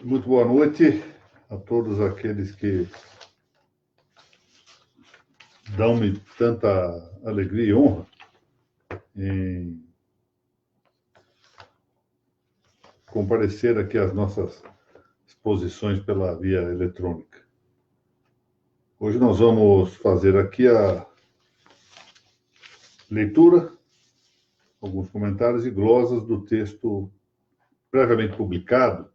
Muito boa noite a todos aqueles que dão-me tanta alegria e honra em comparecer aqui às nossas exposições pela via eletrônica. Hoje nós vamos fazer aqui a leitura, alguns comentários e glosas do texto previamente publicado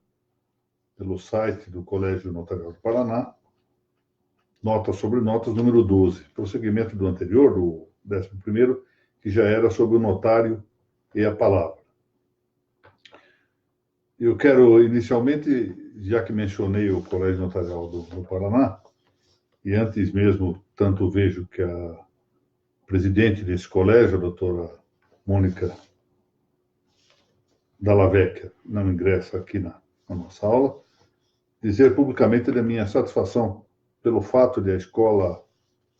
pelo site do Colégio Notarial do Paraná, Notas sobre Notas, número 12, prosseguimento do anterior, do 11º, que já era sobre o notário e a palavra. Eu quero, inicialmente, já que mencionei o Colégio Notarial do Paraná, e antes mesmo, tanto vejo que a presidente desse colégio, a doutora Mônica Dalla Vecchia, não ingressa aqui na nossa aula, dizer publicamente da minha satisfação pelo fato de a Escola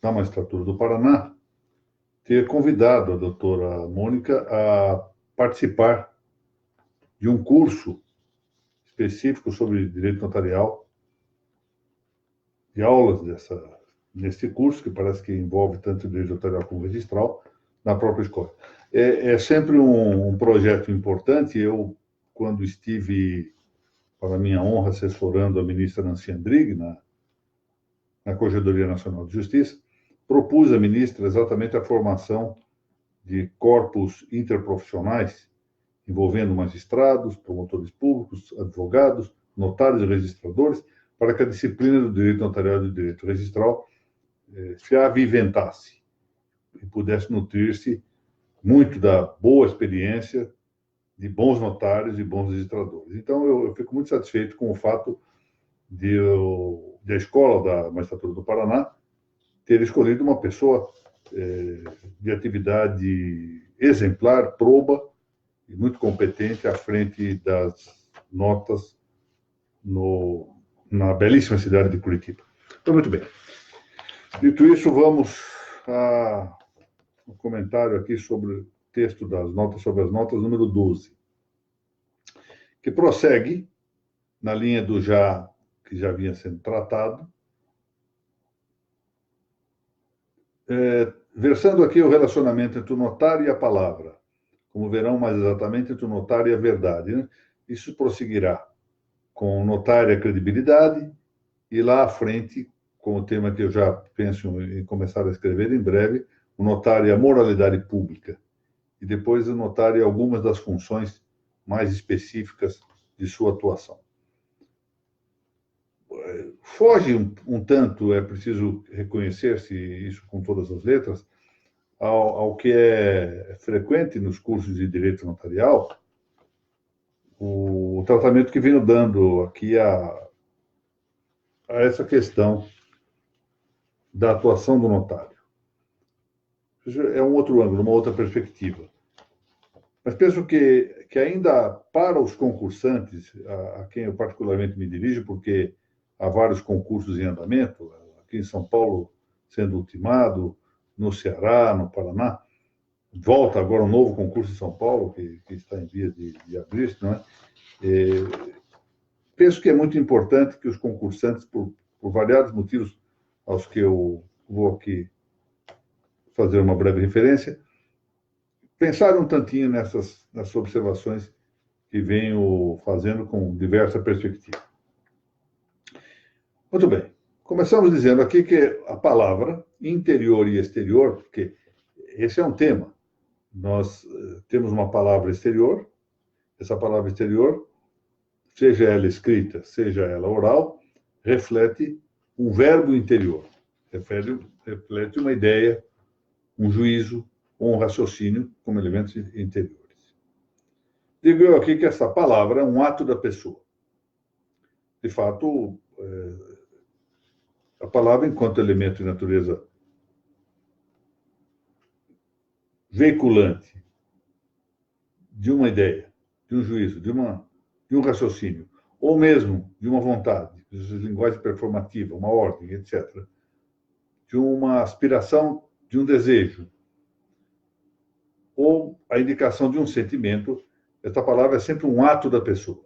da Magistratura do Paraná ter convidado a doutora Mônica a participar de um curso específico sobre direito notarial, de aulas nesse curso, que parece que envolve tanto direito notarial como registral, na própria escola. É sempre um projeto importante. Eu, quando estive, para minha honra, assessorando a ministra Nancy Andrighi na Corregedoria Nacional de Justiça, propus à ministra exatamente a formação de corpos interprofissionais envolvendo magistrados, promotores públicos, advogados, notários e registradores, para que a disciplina do direito notarial e do direito registral se aviventasse e pudesse nutrir-se muito da boa experiência de bons notários e bons registradores. Então, eu fico muito satisfeito com o fato de a Escola da Magistratura do Paraná ter escolhido uma pessoa de atividade exemplar, proba e muito competente à frente das notas na belíssima cidade de Curitiba. Então, muito bem. Dito isso, vamos a um comentário aqui sobre o texto das notas, sobre as notas, número 12, que prossegue na linha do que já vinha sendo tratado, versando aqui o relacionamento entre o notário e a palavra, como verão mais exatamente entre o notário e a verdade, né? Isso prosseguirá com o notário e a credibilidade, e lá à frente, com o tema que eu já penso em começar a escrever em breve, o notário e a moralidade pública, e depois o notário e algumas das funções mais específicas de sua atuação. Foge um tanto, é preciso reconhecer-se isso com todas as letras, ao que é frequente nos cursos de direito notarial, o tratamento que venho dando aqui a essa questão da atuação do notário. É um outro ângulo, uma outra perspectiva. Mas penso que ainda para os concursantes, a quem eu particularmente me dirijo, porque há vários concursos em andamento, aqui em São Paulo sendo ultimado, no Ceará, no Paraná, volta agora um novo concurso em São Paulo, que está em via de abrir, não é? Penso que é muito importante que os concursantes, por variados motivos aos que eu vou aqui fazer uma breve referência, pensarem um tantinho nessas observações que venho fazendo com diversa perspectiva. Muito bem. Começamos dizendo aqui que a palavra interior e exterior, porque esse é um tema. Nós temos uma palavra exterior, essa palavra exterior, seja ela escrita, seja ela oral, reflete um verbo interior, reflete uma ideia, um juízo ou um raciocínio como elementos interiores. Digo eu aqui que essa palavra é um ato da pessoa. De fato, a palavra, enquanto elemento de natureza veiculante de uma ideia, de um juízo, de um raciocínio, ou mesmo de uma vontade, de linguagem performativa, uma ordem, etc., de uma aspiração, de um desejo, ou a indicação de um sentimento, esta palavra é sempre um ato da pessoa.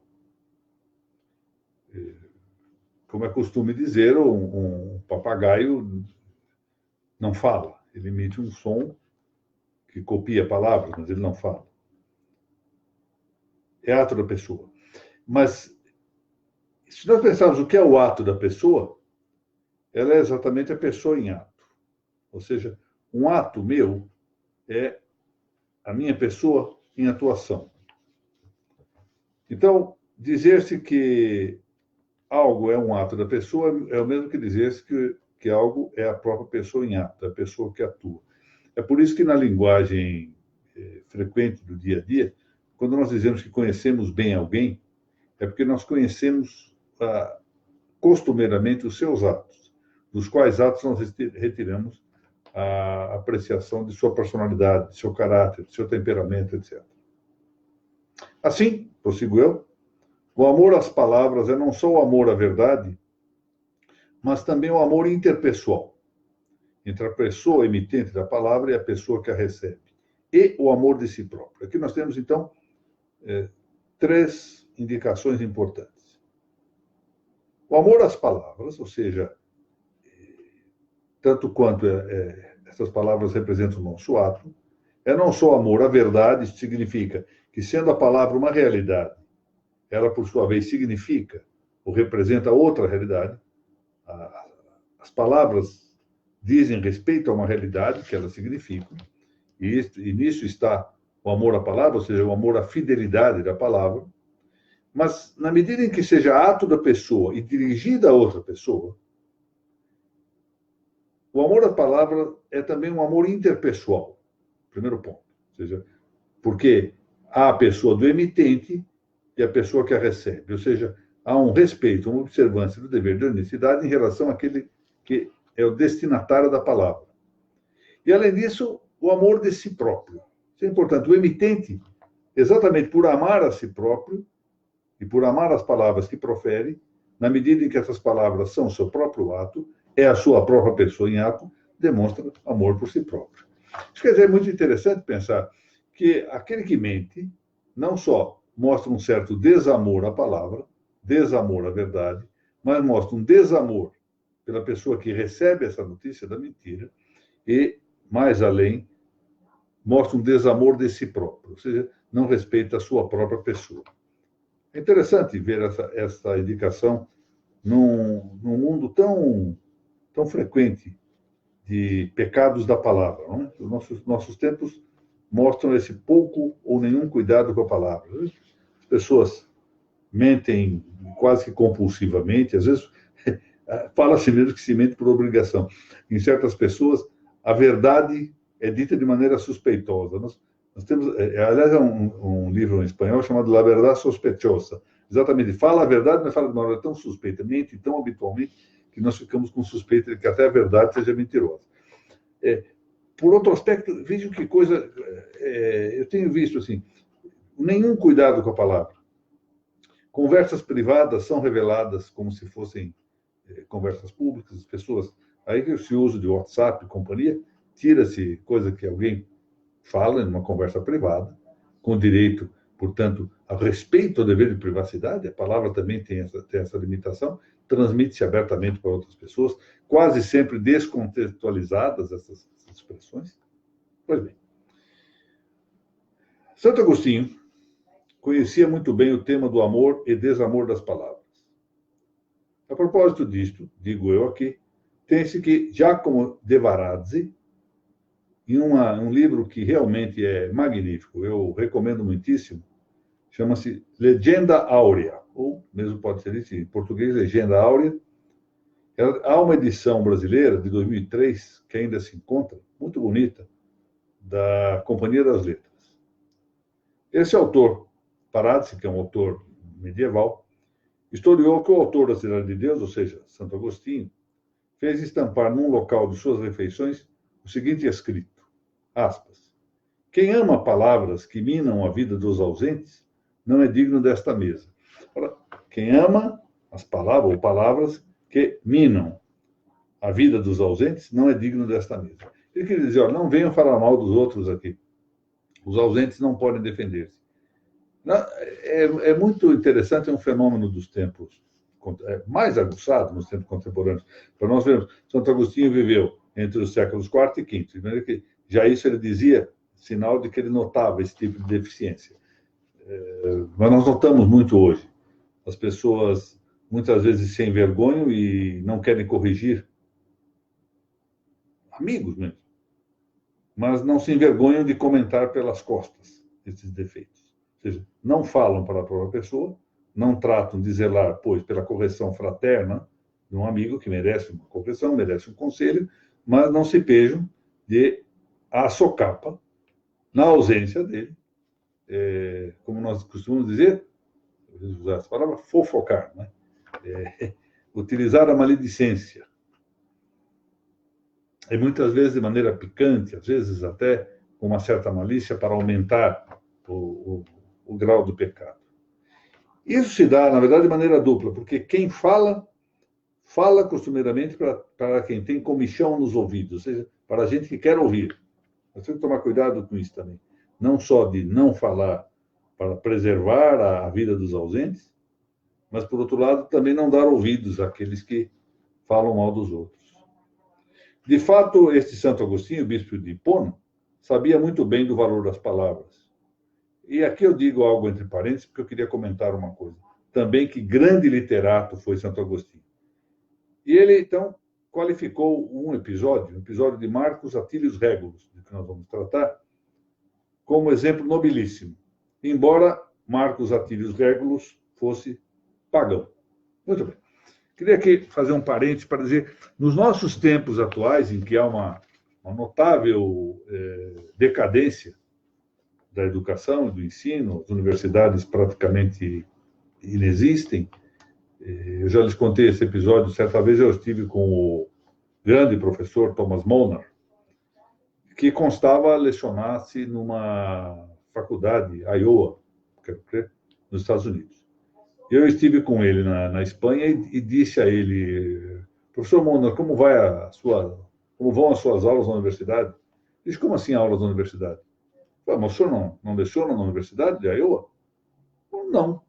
como é costume dizer, um papagaio não fala. Ele emite um som que copia palavras, mas ele não fala. É ato da pessoa. Mas, se nós pensarmos o que é o ato da pessoa, ela é exatamente a pessoa em ato. Ou seja, um ato meu é a minha pessoa em atuação. Então, dizer-se que algo é um ato da pessoa é o mesmo que dizer-se que algo é a própria pessoa em ato, a pessoa que atua. É por isso que na linguagem frequente do dia a dia, quando nós dizemos que conhecemos bem alguém, é porque nós conhecemos costumeiramente os seus atos, dos quais atos nós retiramos a apreciação de sua personalidade, de seu caráter, de seu temperamento, etc. Assim, prossigo eu, o amor às palavras é não só o amor à verdade, mas também o amor interpessoal, entre a pessoa emitente da palavra e a pessoa que a recebe, e o amor de si próprio. Aqui nós temos, então, três indicações importantes. O amor às palavras, ou seja, tanto quanto essas palavras representam o nosso ato, é não só amor à verdade, isso significa que, sendo a palavra uma realidade, ela, por sua vez, significa ou representa outra realidade. As palavras dizem respeito a uma realidade que elas significam, e nisso está o amor à palavra, ou seja, o amor à fidelidade da palavra. Mas, na medida em que seja ato da pessoa e dirigida a outra pessoa, o amor à palavra é também um amor interpessoal. Primeiro ponto. Ou seja, porque há a pessoa do emitente e a pessoa que a recebe. Ou seja, há um respeito, uma observância do dever de honestidade em relação àquele que é o destinatário da palavra. E, além disso, o amor de si próprio. Isso é importante. O emitente, exatamente por amar a si próprio e por amar as palavras que profere, na medida em que essas palavras são o seu próprio ato, é a sua própria pessoa em ato, demonstra amor por si próprio. Isso quer dizer, é muito interessante pensar que aquele que mente não só mostra um certo desamor à palavra, desamor à verdade, mas mostra um desamor pela pessoa que recebe essa notícia da mentira e, mais além, mostra um desamor de si próprio, ou seja, não respeita a sua própria pessoa. É interessante ver essa indicação num mundo tão frequente de pecados da palavra. Não é? Os nossos tempos mostram esse pouco ou nenhum cuidado com a palavra. As pessoas mentem quase que compulsivamente, às vezes fala-se mesmo que se mente por obrigação. Em certas pessoas, a verdade é dita de maneira suspeitosa. Nós temos, aliás, um livro em espanhol chamado La Verdad Sospechosa. Exatamente, fala a verdade, mas fala de maneira tão suspeita, mente tão habitualmente, que nós ficamos com suspeita de que até a verdade seja mentirosa. Por outro aspecto, vejam que coisa... eu tenho visto, assim, nenhum cuidado com a palavra. Conversas privadas são reveladas como se fossem conversas públicas, as pessoas... Aí que se usa de WhatsApp e companhia, tira-se coisa que alguém fala em uma conversa privada, com direito, portanto, a respeito ao dever de privacidade, a palavra também tem essa limitação, transmite-se abertamente para outras pessoas, quase sempre descontextualizadas essas expressões. Pois bem, Santo Agostinho conhecia muito bem o tema do amor e desamor das palavras. A propósito disto, digo eu aqui, tem-se que Giacomo de Varazzi, em um livro que realmente é magnífico, eu recomendo muitíssimo, chama-se Legenda Áurea, ou mesmo pode ser isso em português, Legenda Áurea. Há uma edição brasileira de 2003, que ainda se encontra, muito bonita, da Companhia das Letras. Esse autor, Varazzi, que é um autor medieval, historiou que o autor da Cidade de Deus, ou seja, Santo Agostinho, fez estampar num local de suas refeições o seguinte escrito, aspas, quem ama palavras que minam a vida dos ausentes não é digno desta mesa. Ora, quem ama as palavras ou palavras que minam a vida dos ausentes não é digno desta mesa. Ele queria dizer, não venham falar mal dos outros aqui. Os ausentes não podem defender-se. É muito interessante, é um fenômeno dos tempos mais aguçado nos tempos contemporâneos. Para nós vermos, Santo Agostinho viveu entre os séculos IV e V, de maneira que já isso ele dizia, sinal de que ele notava esse tipo de deficiência. Mas nós notamos muito hoje. As pessoas muitas vezes se envergonham e não querem corrigir amigos mesmo, mas não se envergonham de comentar pelas costas esses defeitos. Ou seja, não falam para a própria pessoa, não tratam de zelar, pois, pela correção fraterna de um amigo que merece uma correção, merece um conselho, mas não se pejam de a socapa, na ausência dele, como nós costumamos dizer, usar essa palavra, fofocar, né? Utilizar a maledicência. E muitas vezes de maneira picante, às vezes até com uma certa malícia para aumentar o grau do pecado. Isso se dá, na verdade, de maneira dupla, porque quem fala costumeiramente para quem tem comichão nos ouvidos, ou seja, para a gente que quer ouvir. Nós temos que tomar cuidado com isso também. Não só de não falar para preservar a vida dos ausentes, mas, por outro lado, também não dar ouvidos àqueles que falam mal dos outros. De fato, este Santo Agostinho, bispo de Hipona, sabia muito bem do valor das palavras. E aqui eu digo algo entre parênteses, porque eu queria comentar uma coisa. Também que grande literato foi Santo Agostinho. E ele, então, qualificou um episódio de Marcus Atilius Regulus, de que nós vamos tratar, como exemplo nobilíssimo, embora Marcus Atilius Regulus fosse pagão. Muito bem. Queria aqui fazer um parênteses para dizer, nos nossos tempos atuais, em que há uma notável decadência da educação e do ensino, as universidades praticamente inexistem. Eu já lhes contei esse episódio, certa vez eu estive com o grande professor Thomas Molnar, que constava lecionar-se numa faculdade, Iowa, nos Estados Unidos. Eu estive com ele na Espanha e disse a ele, professor Molnar, como vão as suas aulas na universidade? Ele disse, como assim aulas na universidade? Mas o senhor não leciona na Universidade de Iowa? Não.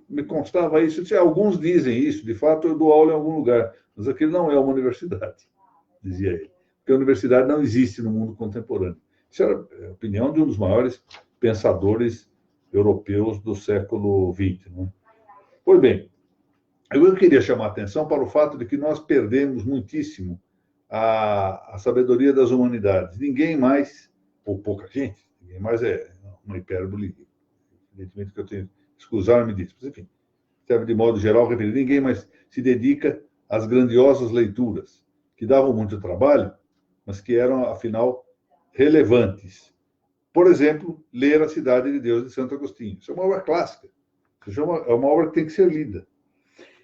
Me constava isso. Disse, alguns dizem isso, de fato eu dou aula em algum lugar, mas aquilo não é uma universidade, dizia ele. Porque a universidade não existe no mundo contemporâneo. Isso era a opinião de um dos maiores pensadores europeus do século XX. Não é? Pois bem, eu queria chamar a atenção para o fato de que nós perdemos muitíssimo a sabedoria das humanidades. Ninguém mais, ou pouca gente, ninguém mais é uma hipérbole, evidentemente que eu tenho que excusar-me disso, mas enfim, serve de modo geral referir, ninguém mais se dedica às grandiosas leituras, que davam muito trabalho, mas que eram, afinal, relevantes. Por exemplo, ler A Cidade de Deus, de Santo Agostinho. Isso é uma obra clássica, é uma obra que tem que ser lida.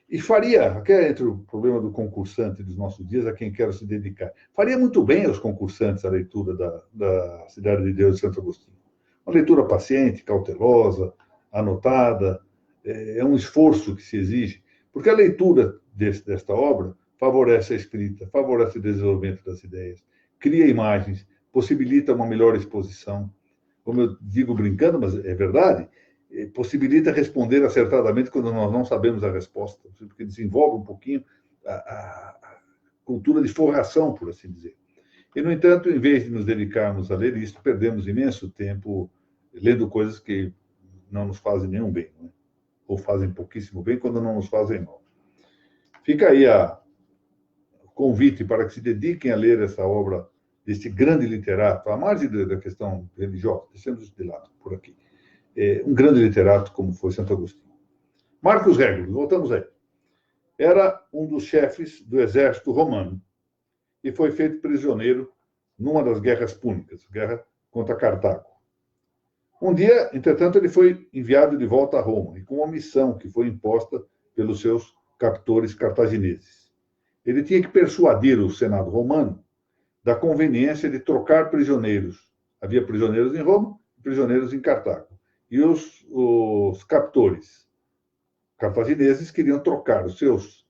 E aqui entre o problema do concursante dos nossos dias, a quem quer se dedicar, faria muito bem aos concursantes a leitura da Cidade de Deus de Santo Agostinho. Uma leitura paciente, cautelosa, anotada, é um esforço que se exige, porque a leitura desta obra favorece a escrita, favorece o desenvolvimento das ideias, cria imagens, possibilita uma melhor exposição. Como eu digo brincando, mas é verdade, possibilita responder acertadamente quando nós não sabemos a resposta, porque desenvolve um pouquinho a cultura de forração, por assim dizer. E, no entanto, em vez de nos dedicarmos a ler isto, perdemos imenso tempo lendo coisas que não nos fazem nenhum bem, né? Ou fazem pouquíssimo bem quando não nos fazem mal. Fica aí o convite para que se dediquem a ler essa obra deste grande literato, à margem da questão religiosa, deixemos isso de lado por aqui. Um grande literato como foi Santo Agostinho. Marcus Regulus, voltamos aí. Era um dos chefes do exército romano e foi feito prisioneiro numa das guerras púnicas, guerra contra Cartago. Um dia, entretanto, ele foi enviado de volta a Roma, e com uma missão que foi imposta pelos seus captores cartagineses. Ele tinha que persuadir o Senado romano da conveniência de trocar prisioneiros. Havia prisioneiros em Roma e prisioneiros em Cartago. E os captores cartagineses queriam trocar os seus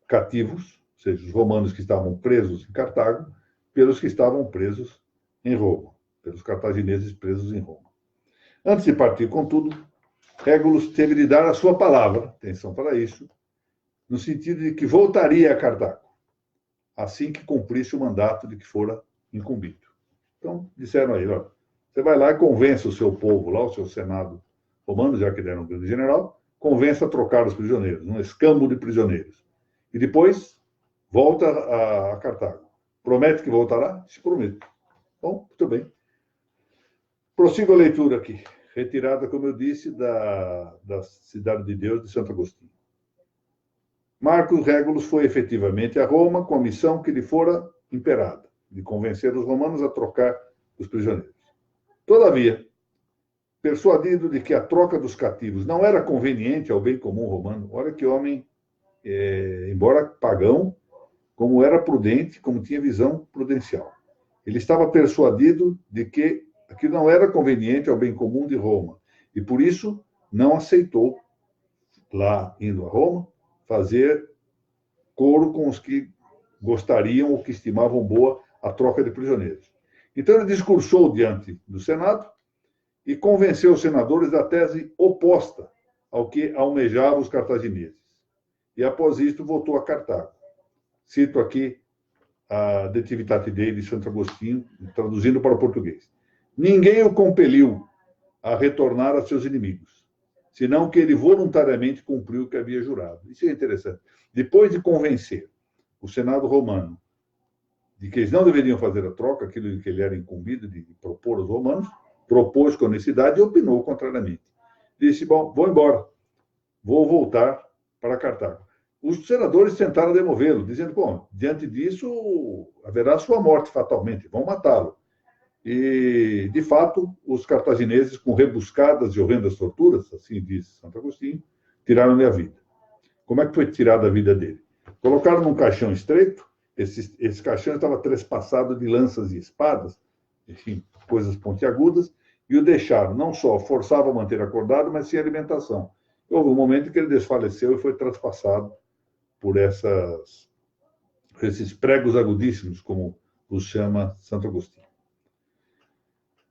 cativos, ou seja, os romanos que estavam presos em Cartago, pelos que estavam presos em Roma, pelos cartagineses presos em Roma. Antes de partir com tudo, Régulus teve de dar a sua palavra, atenção para isso, no sentido de que voltaria a Cartago, assim que cumprisse o mandato de que fora incumbido. Então, disseram a ele, olha, você vai lá e convence o seu povo, lá, o seu senado romano, já que ele era um grande general, convença a trocar os prisioneiros, um escambo de prisioneiros. E depois, volta a Cartago. Promete que voltará? Se promete. Bom, muito bem. Prossigo a leitura aqui, retirada, como eu disse, da Cidade de Deus de Santo Agostinho. Marcus Regulus foi efetivamente a Roma com a missão que lhe fora imperada, de convencer os romanos a trocar os prisioneiros. Todavia, persuadido de que a troca dos cativos não era conveniente ao bem comum romano, olha que homem, embora pagão, como era prudente, como tinha visão prudencial. Ele estava persuadido de que aquilo não era conveniente ao bem comum de Roma, e por isso não aceitou, lá indo a Roma, fazer coro com os que gostariam ou que estimavam boa a troca de prisioneiros. Então ele discursou diante do Senado e convenceu os senadores da tese oposta ao que almejavam os cartagineses. E após isto voltou a Cartago. Cito aqui a De Civitate Dei de Santo Agostinho, traduzindo para o português. Ninguém o compeliu a retornar a seus inimigos, senão que ele voluntariamente cumpriu o que havia jurado. Isso é interessante. Depois de convencer o Senado romano de que eles não deveriam fazer a troca, aquilo de que ele era incumbido de propor aos romanos, propôs com honestidade e opinou contrariamente. Disse, bom, vou embora, vou voltar para Cartago. Os senadores tentaram demovê-lo, dizendo, bom, diante disso haverá sua morte fatalmente, vão matá-lo. E, de fato, os cartagineses, com rebuscadas e horrendas torturas, assim diz Santo Agostinho, tiraram-lhe a vida. Como é que foi tirada a vida dele? Colocaram num caixão estreito, esse caixão estava trespassado de lanças e espadas, enfim, coisas pontiagudas, e o deixaram, não só forçava a manter acordado, mas sem alimentação. Houve um momento em que ele desfaleceu e foi traspassado por esses pregos agudíssimos, como os chama Santo Agostinho.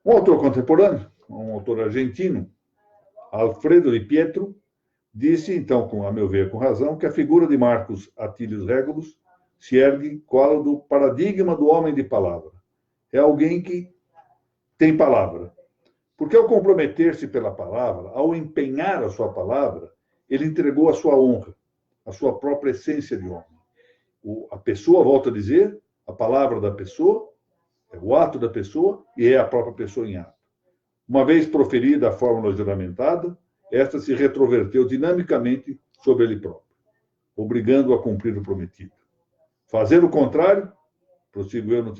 Um autor contemporâneo, um autor argentino, Alfredo de Pietro, disse, então, a meu ver, com razão, que a figura de Marcus Atilius Regulus se ergue qual do paradigma do homem de palavra. É alguém que tem palavra. Porque ao comprometer-se pela palavra, ao empenhar a sua palavra, ele entregou a sua honra, a sua própria essência de homem. A pessoa, volto a dizer, a palavra da pessoa, é o ato da pessoa e é a própria pessoa em ato. Uma vez proferida a fórmula juramentada, esta se retroverteu dinamicamente sobre ele próprio, obrigando-o a cumprir o prometido. Fazer o contrário, prossigo eu no